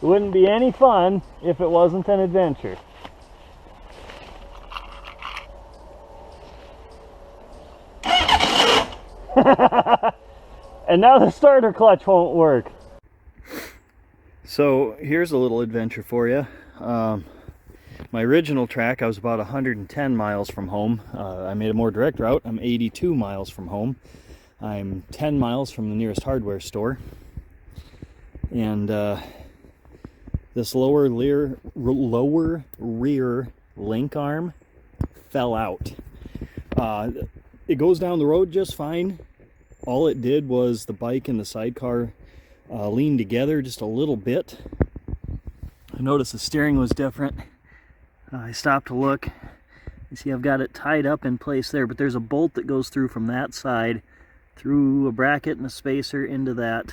It wouldn't be any fun if it wasn't an adventure. And now the starter clutch won't work. So here's a little adventure for you. My original track, I was about 110 miles from home. I made a more direct route. I'm 82 miles from home. I'm 10 miles from the nearest hardware store. And this lower rear link arm fell out. It goes down the road just fine. All it did was the bike and the sidecar leaned together just a little bit. I noticed the steering was different. I stopped to look. You see I've got it tied up in place there, but there's a bolt that goes through from that side through a bracket and a spacer into that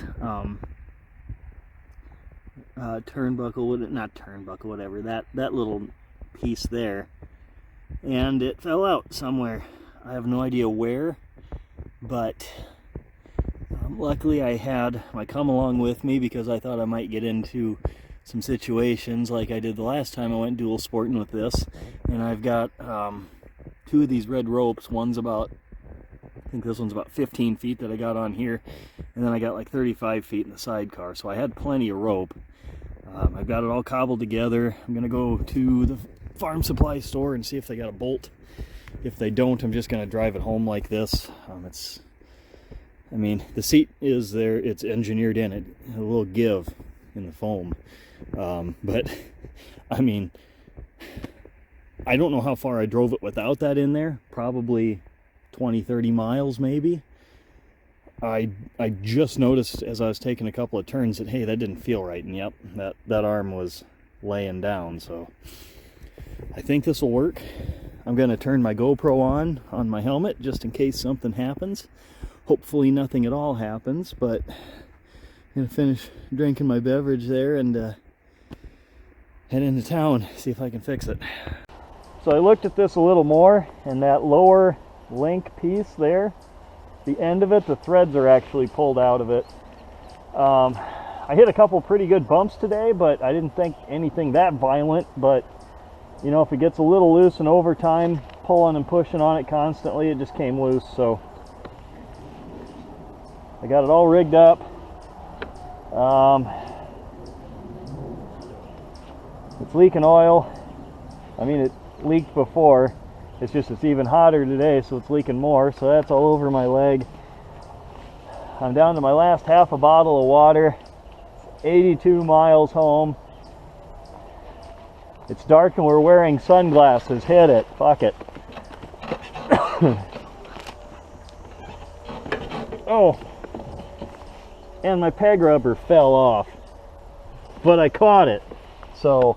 turnbuckle, not turnbuckle, whatever, that little piece there. And it fell out somewhere. I have no idea where, but luckily I had my come along with me because I thought I might get into some situations like I did the last time I went dual sporting with this. And I've got two of these red ropes. One's about, I think this one's about 15 feet that I got on here, and then I got like 35 feet in the sidecar, so I had plenty of rope. I've got it all cobbled together. I'm gonna go to the farm supply store and see if they got a bolt. If they don't, I'm just gonna drive it home like this. I mean, the seat is there, it's engineered in it, a little give in the foam. But I mean, I don't know how far I drove it without that in there. Probably 20-30 miles maybe. I just noticed as I was taking a couple of turns that, hey, that didn't feel right, and yep, that arm was laying down. So I think this will work. I'm going to turn my GoPro on my helmet just in case something happens. Hopefully nothing at all happens, but I'm going to finish drinking my beverage there and head into town, see if I can fix it. So I looked at this a little more, and that lower link piece there, the end of it, the threads are actually pulled out of it. I hit a couple pretty good bumps today, but I didn't think anything that violent. But you know, if it gets a little loose and over time pulling and pushing on it constantly, it just came loose. So I got it all rigged up. It's leaking oil. I mean, it leaked before. It's just it's even hotter today, so it's leaking more. So that's all over my leg. I'm down to my last half a bottle of water. 82 miles home. It's dark and we're wearing sunglasses. Hit it. Fuck it. Oh. And my peg rubber fell off. But I caught it. So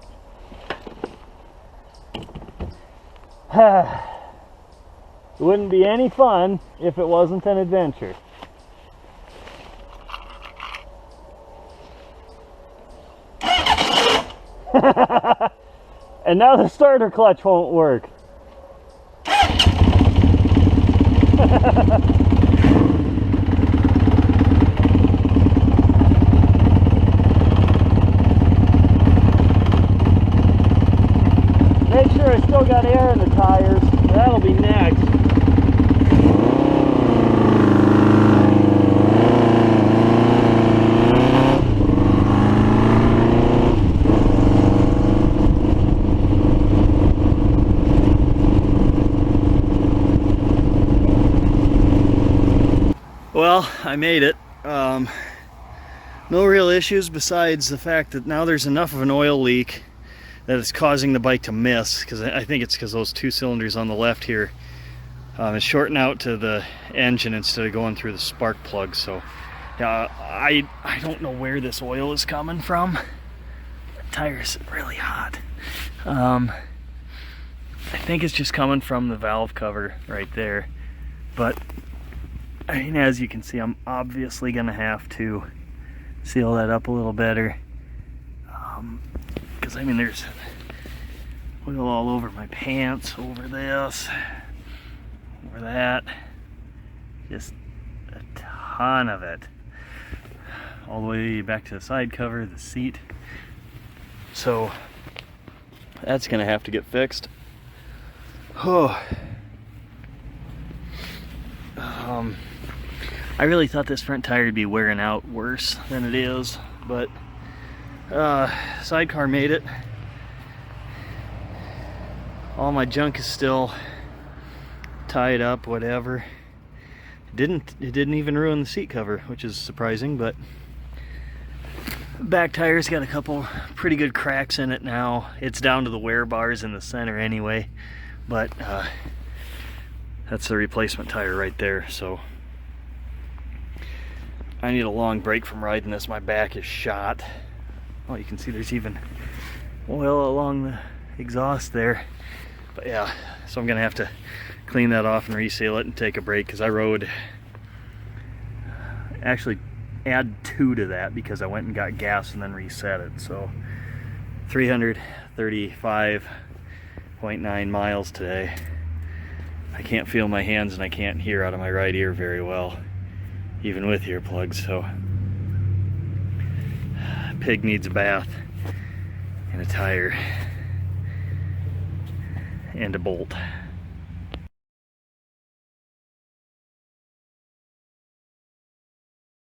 it wouldn't be any fun if it wasn't an adventure. And now the starter clutch won't work. Make sure I still got air in the tires. That'll be next. Well, I made it. No real issues besides the fact that now there's enough of an oil leak that it's causing the bike to miss, because I think it's because those two cylinders on the left here is shorting out to the engine instead of going through the spark plug. So yeah, I don't know where this oil is coming from. The tire's really hot. I think it's just coming from the valve cover right there, but I mean, as you can see, I'm obviously gonna have to seal that up a little better, because I mean, there's oil all over my pants, over this, over that, just a ton of it, all the way back to the side cover, the seat, So that's gonna have to get fixed. Oh. I really thought this front tire would be wearing out worse than it is, but sidecar made it. All my junk is still tied up, whatever. It didn't even ruin the seat cover, which is surprising, but back tire's got a couple pretty good cracks in it now. It's down to the wear bars in the center anyway, but that's the replacement tire right there. So I need a long break from riding this. My back is shot. Oh, you can see there's even oil along the exhaust there. But yeah, so I'm gonna have to clean that off and reseal it and take a break, because I rode, actually add 2 to that because I went and got gas and then reset it. So 335.9 miles today. I can't feel my hands and I can't hear out of my right ear very well, even with earplugs. So pig needs a bath and a tire and a bolt.